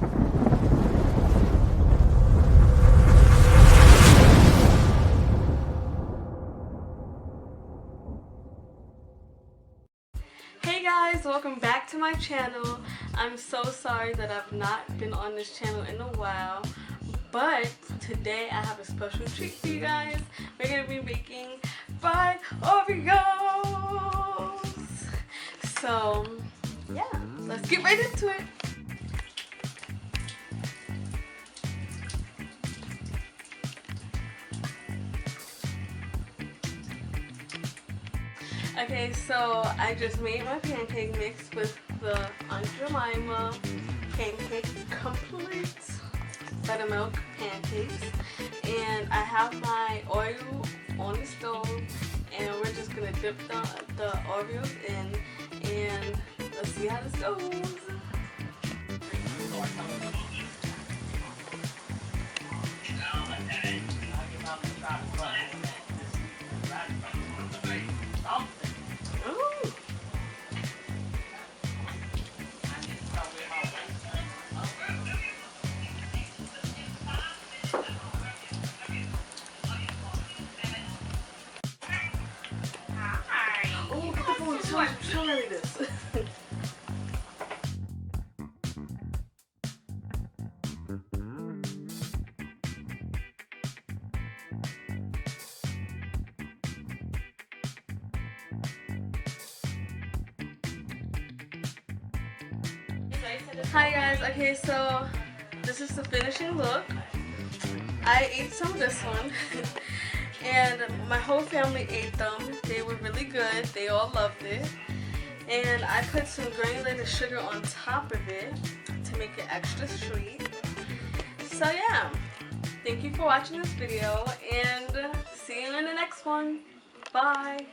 Hey guys, welcome back to my channel. I'm so sorry that I've not been on this channel in a while, but today I have a special treat for you guys. We're going to be making fried Oreos. So yeah, let's get right into it. Okay, so I just made my pancake mix with the Aunt Jemima pancake complete buttermilk pancakes, and I have my Oreo on the stove, and we're just gonna dip the Oreos in, and let's see how this goes. Show me this. Hi guys, okay, so this is the finishing look. I ate some of this one and my whole family ate them. They were really good, they all loved it. And I put some granulated sugar on top of it to make it extra sweet. So yeah, thank you for watching this video and see you in the next one. Bye!